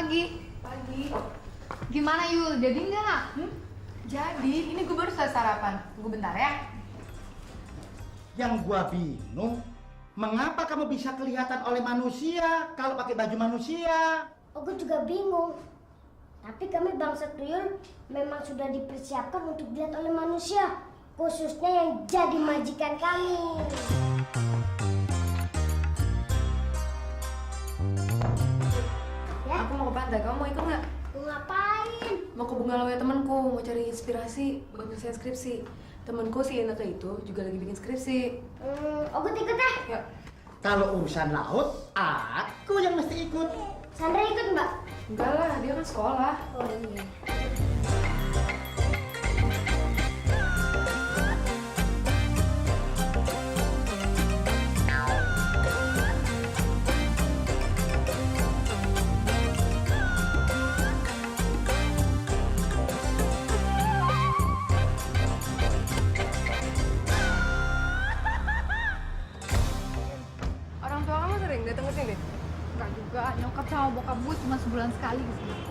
pagi. Pagi. Gimana Yul? Jadi nggak? Jadi, ini gue baru selesai sarapan. Tunggu bentar ya. Yang gua bingung, mengapa kamu bisa kelihatan oleh manusia kalau pakai baju manusia? Aku juga bingung. Tapi kami bangsa tuyul memang sudah dipersiapkan untuk dilihat oleh manusia, khususnya yang jadi majikan kami. Ya, Aku mau ke pantai, kamu mau ikut nggak? mau ngapain? Mau ke Bungalow temanku, mau cari inspirasi buat nyelesain skripsi. Temanku si Ineke itu juga lagi bikin skripsi. Aku ikut deh. Yuk. Kalau urusan laut, aku yang mesti ikut. Sandra ikut mbak? Enggak lah, dia kan sekolah. Oh iya. Orang tua kamu sering datang ke sini? Enggak juga. Nyokap sama bokap gue cuma sebulan sekali kesini.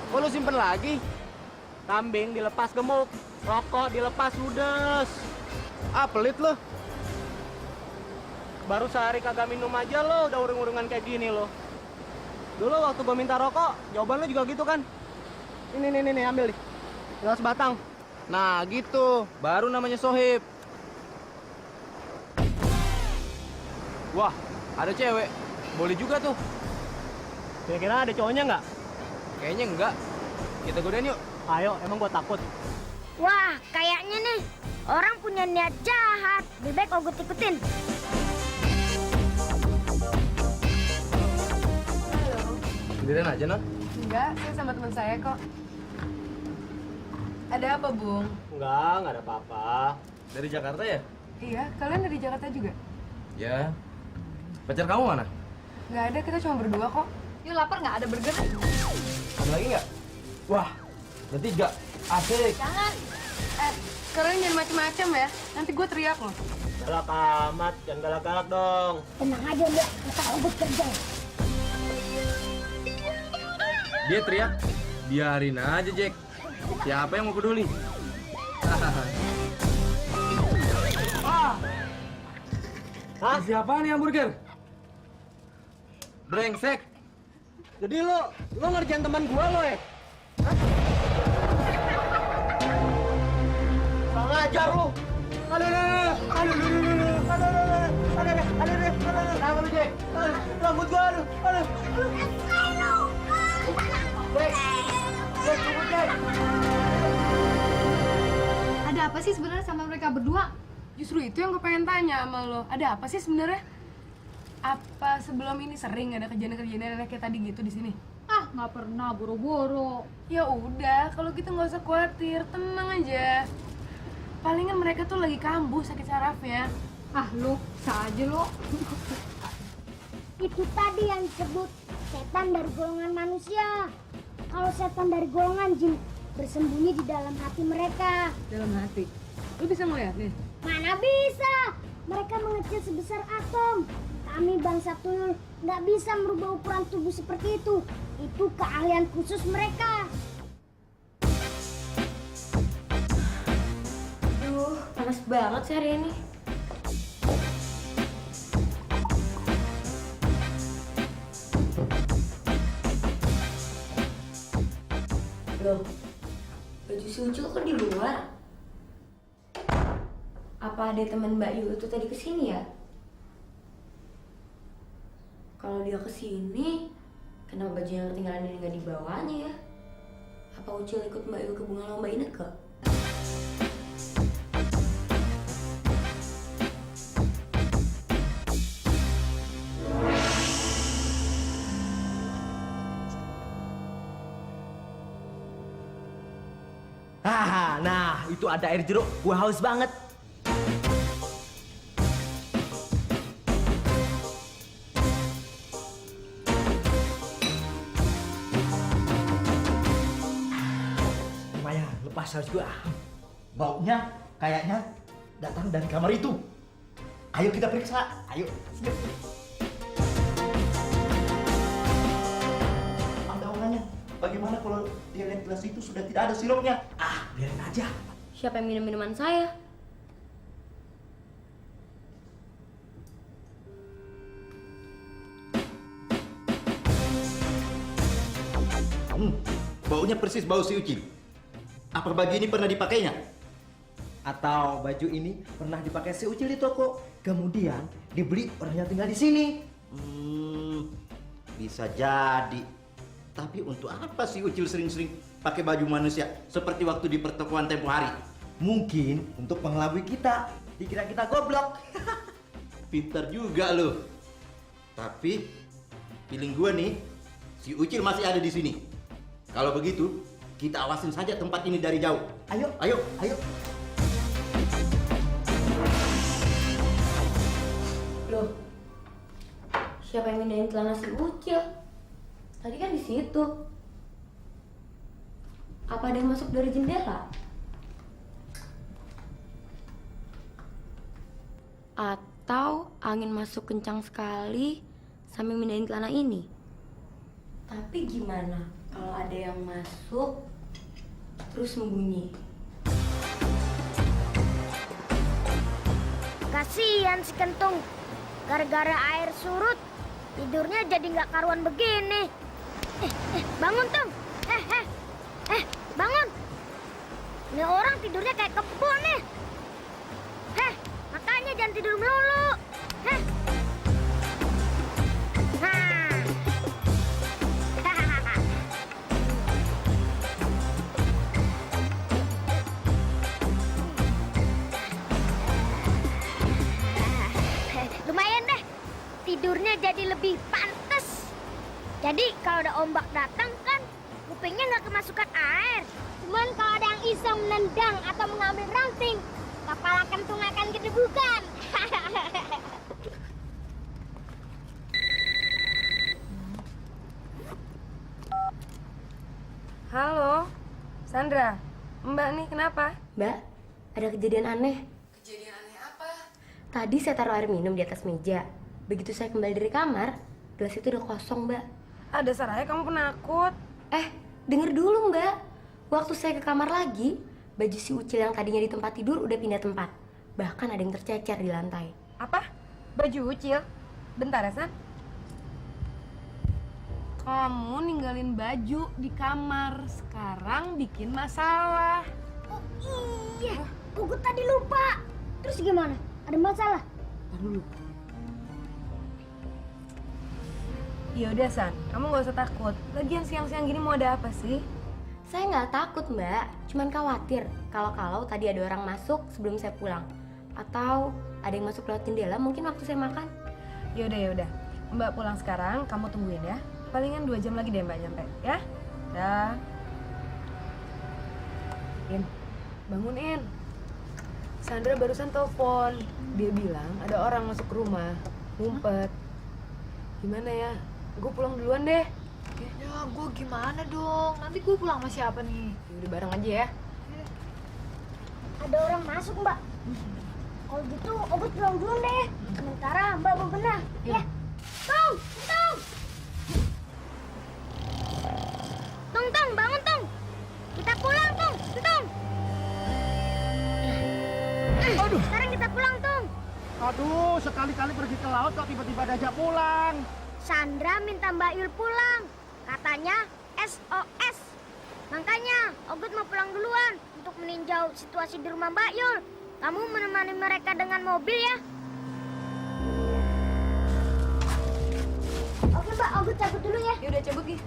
Kok lu simpen lagi? Kambing dilepas gemuk, rokok dilepas ludes. Ah, pelit lo. Baru sehari kagak minum aja lo, udah urung-urungan kayak gini lo. Dulu waktu gua minta rokok, jawaban lo juga gitu kan? Ini, ambil nih. Tinggal sebatang. Nah, gitu. Baru namanya sohib. Wah, ada cewek. Boleh juga tuh. Kira-kira ada cowoknya nggak? Kayaknya enggak. Kita godain yuk. Ayo, emang gua takut. Wah, kayaknya nih orang punya niat jahat. Lebih baik aku ikutin. Sendirian aja, non? Enggak, saya sama teman saya kok. Ada apa, Bung? Enggak ada apa-apa. Dari Jakarta ya? Iya, kalian dari Jakarta juga? Ya. Pacar kamu mana? Nggak ada, kita cuma berdua kok. Yul lapar nggak? Ada burger? Ada lagi nggak? Wah, bertiga. Asik. Jangan. Kalian jangan macem-macem ya. Nanti gue teriak loh. Galak amat, jangan galak-galak dong. Tenang aja mbak, kita aku kerja. Dia teriak. Biarin aja, Jack. Siapa yang mau peduli? Hah? Siapa nih hamburger? Brengsek. Jadi lo ngerjain teman gua lo ya? Kurang ajar lo. Kenapa lu, Jack? Rambut gua, aduh. Jack, tunggu, Jack. Ada apa sih sebenarnya sama mereka berdua? Justru itu yang gue pengen tanya sama lo. Ada apa sih sebenarnya? Apa sebelum ini sering ada kejadian-kejadian kayak tadi gitu di sini? Ah, nggak pernah boro-boro. Ya udah, kalau gitu nggak usah khawatir, tenang aja. Palingan mereka tuh lagi kambuh sakit sarafnya. Ah, lu bisa aja lu. Itu tadi yang disebut setan dari golongan manusia. Kalau setan dari golongan jin bersembunyi di dalam hati mereka. Dalam hati. Lu bisa ngeliat nih? Mana bisa? Mereka mengecil sebesar atom. Kami bangsa tuyul nggak bisa merubah ukuran tubuh seperti itu. Itu keahlian khusus mereka. Aduh, panas banget sih hari ini. Loh, baju si Ucil kok di luar? Apa ada teman Mbak Yu itu tadi kesini ya? Kalau dia kesini, kenapa baju yang ketinggalan ini nggak dibawanya ya? Apa Ucil ikut Mbak Yu ke Bungalow Mbak Ineke? itu ada air jeruk. Gua haus banget. Lumayan, lepas haus gua. Baunya kayaknya datang dari kamar itu. Ayo kita periksa. Ayo. Ada orangnya. Bagaimana kalau dia lihat gelas itu sudah tidak ada sirupnya? Ah, biarin aja. Siapa yang minum minuman saya? Baunya persis bau si Ucil. Apa baju ini pernah dipakainya? Atau baju ini pernah dipakai si Ucil di toko, kemudian dibeli orang yang tinggal di sini. Bisa jadi. Tapi untuk apa si Ucil sering-sering pakai baju manusia seperti waktu di pertokoan tempo hari? Mungkin untuk mengelabui kita, dikira kita goblok. Pintar juga loh. Tapi feeling gua nih, si Ucil masih ada di sini. Kalau begitu, kita awasin saja tempat ini dari jauh. Ayo. Ayo, ayo. Loh, siapa yang mindahin celana si Ucil? Tadi kan di situ. Apa ada yang masuk dari jendela? Atau angin masuk kencang sekali sampai mindahin celana ini? Tapi gimana kalau ada yang masuk terus sembunyi? Kasihan si Kentung. Gara-gara air surut, tidurnya jadi nggak karuan begini. Bangun, Tung. Bangun. Ini orang tidurnya kayak kebo nih. Makanya jangan tidur melulu. Lumayan deh, tidurnya jadi lebih pantas. Jadi kalau ada ombak datang kan, kupingnya nggak kemasukan air. Cuman kalau ada yang iseng menendang atau mengambil ranting, kepala Kentung akan gedebukan. Halo, Sandra. Mbak nih kenapa? Mbak, ada kejadian aneh. Kejadian aneh apa? Tadi saya taruh air minum di atas meja. Begitu saya kembali dari kamar, gelas itu udah kosong, Mbak. Ada Saraya kamu penakut. Denger dulu, Mbak. Waktu saya ke kamar lagi, baju si Ucil yang tadinya di tempat tidur udah pindah tempat. Bahkan ada yang tercecer di lantai. Apa? Baju Ucil? Bentar ya, San. Kamu ninggalin baju di kamar. Sekarang bikin masalah. Oh iya, Gugut tadi lupa. Terus gimana? Ada masalah? Dulu. Ya udah, San. Kamu gak usah takut. Lagian siang-siang gini mau ada apa sih? Saya nggak takut, Mbak. Cuman khawatir kalau tadi ada orang masuk sebelum saya pulang. Atau ada yang masuk lewat jendela mungkin waktu saya makan. Ya udah. Mbak pulang sekarang, kamu tungguin ya. Palingan 2 jam lagi deh Mbak nyampe, ya? Dah. In, bangunin. Sandra barusan telepon. Dia bilang ada orang masuk ke rumah, ngumpet. Gimana ya? Gue pulang duluan deh. Ya, gue gimana dong? Nanti gue pulang sama siapa nih? Ya udah bareng aja ya. Ada orang masuk, Mbak. Kalau gitu, Ogut pulang dulu deh. Sementara Mbak bebenah. Ya. Tung! Tung, bangun, Tung. Kita pulang, Tung. Aduh. Sekarang kita pulang, Tung. Aduh, sekali-kali pergi ke laut kok tiba-tiba diajak pulang. Sandra minta Mbak Yul pulang. Katanya SOS. Makanya Ogut mau pulang duluan untuk meninjau situasi di rumah Mbak Yul. Kamu menemani mereka dengan mobil ya? Oke, Mbak, Ogut cabut dulu ya. Ya udah cabut Gi.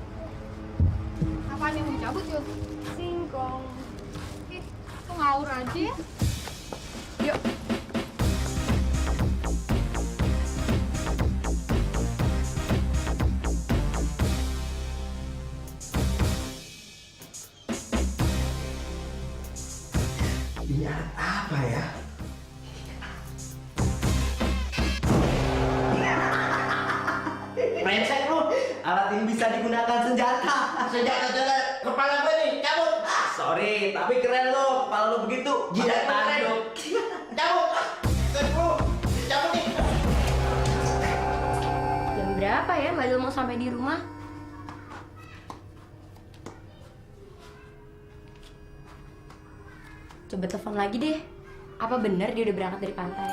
Apaan yang mau cabut, Yul? Singkong. Kok ngawur aja ya? Yuk. brengsek lu. Alat ini bisa digunakan senjata. Senjata kepala gue nih, cabut. Sorry, tapi keren lo. Kepala lo begitu. Jidat Pakai keren. tanduk. Cabut. Cabut nih. Jam berapa ya Mbak Dul mau sampai di rumah? Coba telepon lagi deh. Apa benar dia udah berangkat dari pantai?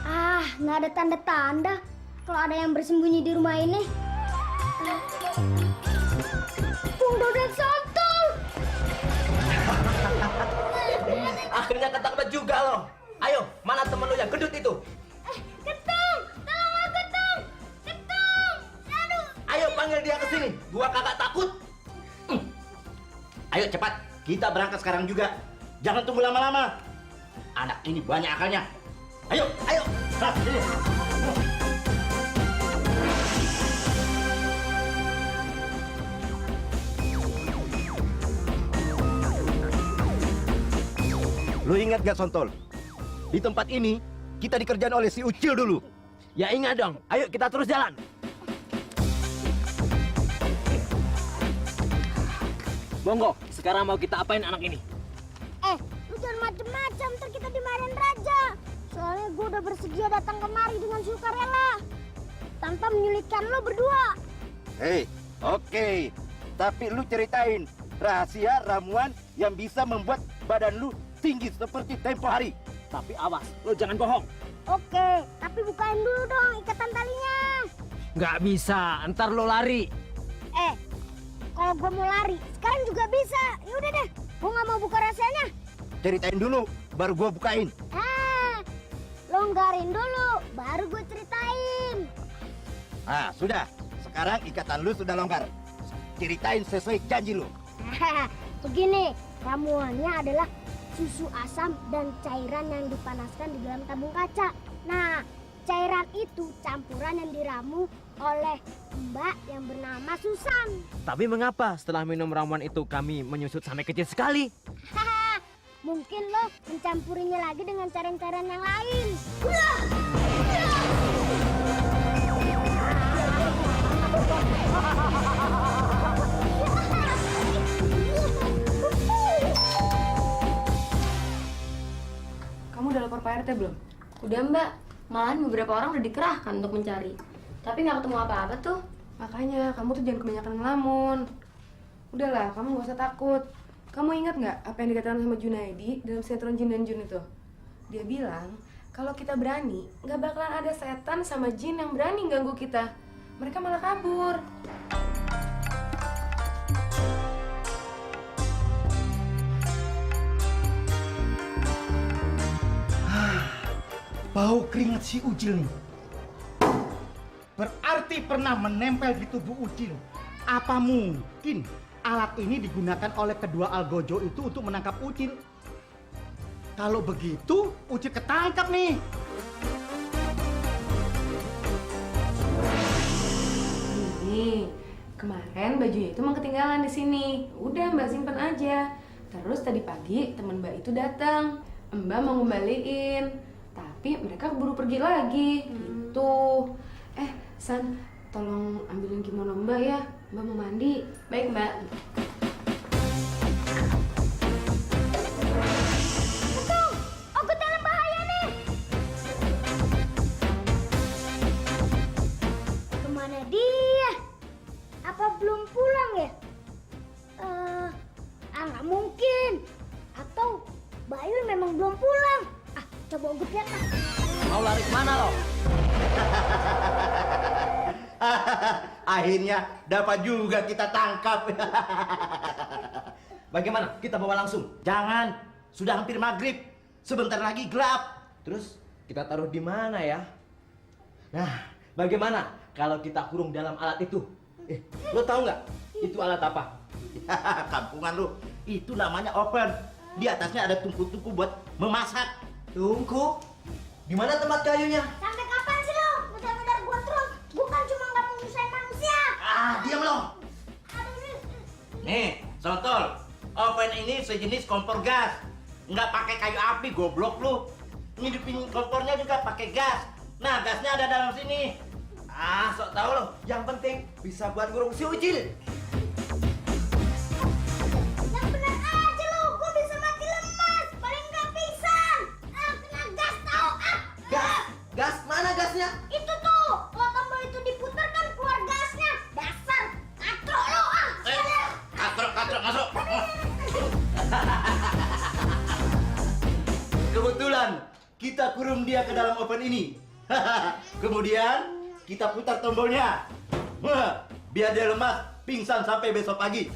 Ah, nggak ada tanda-tanda kalau ada yang bersembunyi di rumah ini. Bung Dodot Santol! Akhirnya ketangkep juga lo. Ayo, mana temen lo yang gendut itu? Ketung! Tolong aku, Ketung! Ketung! Aduh! Ayo panggil dia ke sini. Gua kagak takut. Ayo cepat, kita berangkat sekarang juga. Jangan tunggu lama-lama. Anak ini banyak akalnya. Ayo, ayo. Hah, ini. Lu ingat gak Sontol? Di tempat ini kita dikerjain oleh si Ucil dulu. Ya ingat dong. Ayo kita terus jalan. Monggo, sekarang mau kita apain anak ini? Lu jangan macem-macem, ntar kita dimarahin raja. Soalnya gue udah bersedia datang kemari dengan sukarela. Tanpa menyulitkan lo berdua. Hei, oke. Tapi lu ceritain rahasia ramuan yang bisa membuat badan lu tinggi seperti tempo hari. Tapi awas, lo jangan bohong. Oke, tapi bukain dulu dong ikatan talinya. Nggak bisa, ntar lo lari. Kalau gue mau lari, sekarang juga bisa. Yaudah deh, gue nggak mau buka rahasianya. Ceritain dulu, baru gua bukain. Longgarin dulu, baru gue ceritain. Ah, sudah. Sekarang ikatan lu sudah longgar. Ceritain sesuai janji lu. Begini, ramuannya adalah susu asam dan cairan yang dipanaskan di dalam tabung kaca. Nah, cairan itu campuran yang diramu oleh Mbak yang bernama Susan. Tapi mengapa setelah minum ramuan itu kami menyusut sampai kecil sekali? Mungkin lo mencampurinya lagi dengan cairan-cairan yang lain. Kamu udah lapor Pak RT belum? Udah Mbak, malahan beberapa orang udah dikerahkan untuk mencari. Tapi nggak ketemu apa-apa tuh. Makanya kamu tuh jangan kebanyakan ngelamun. Udahlah, kamu nggak usah takut. Kamu ingat nggak apa yang dikatakan sama Junaidi dalam sinetron Jin dan Jun itu? Dia bilang kalau kita berani, nggak bakalan ada setan sama jin yang berani ganggu kita. Mereka malah kabur. Bau keringat si Ucil nih. Berarti pernah menempel di tubuh Ucil. Apa mungkin alat ini digunakan oleh kedua algojo itu untuk menangkap Ucil? Kalau begitu, Ucil ketangkap nih. Nih, kemarin bajunya itu emang ketinggalan di sini. Udah Mbak simpen aja. Terus tadi pagi teman Mbak itu datang. Mbak mau ngembaliin, tapi mereka keburu pergi lagi. Gitu. San, tolong ambilin kimono Mbak ya. Mbak mau mandi. Baik Mbak. Aku dalam bahaya nih. Kemana dia? Apa belum pulang ya? Nggak mungkin. Atau Bayu memang belum pulang. Coba gue lihat. Mau lari kemana lo? Akhirnya dapat juga kita tangkap. Bagaimana? Kita bawa langsung. Jangan, sudah hampir maghrib. Sebentar lagi gelap. Terus kita taruh di mana ya? Nah, bagaimana kalau kita kurung dalam alat itu? Lo tahu nggak? Itu alat apa? Kampungan lu, itu namanya oven. Di atasnya ada tungku-tungku buat memasak. Tungku? Di mana tempat kayunya? Sampai kapan sih lo? Benar-benar gue terus. Bukan cuma nggak mau nyusahin manusia. Diam lo. Nih, Sontol. Oven ini sejenis kompor gas. Nggak pakai kayu api, goblok lu. Ngidupin kompornya juga pakai gas. Nah, gasnya ada dalam sini. Ah, sok tahu lo. Yang penting bisa buat ngurung si Ucil. Yang benar aja lo, gue bisa mati lemas. Paling nggak pingsan. Kena gas tau. Gas? Gas? Mana gasnya? Itu tuh, kalau tombol itu diputar kan keluar gasnya. Dasar, katro lo Katrok, masuk. Kebetulan kita kurung dia ke dalam oven ini. Kemudian kita putar tombolnya. Biar dia lemas, pingsan sampai besok pagi.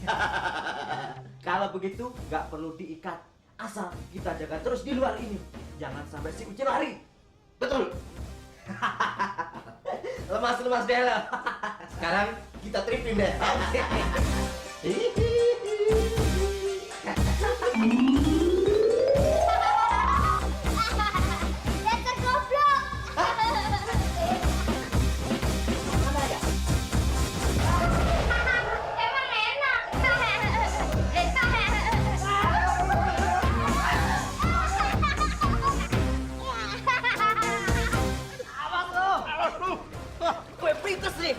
Kalau begitu nggak perlu diikat. Asal kita jaga terus di luar ini. Jangan sampai si Ucil lari. Betul. Lemas deh lo. Sekarang kita tripping deh. Dasar goblok. Emang enak. Awas lo. Gue printes nih.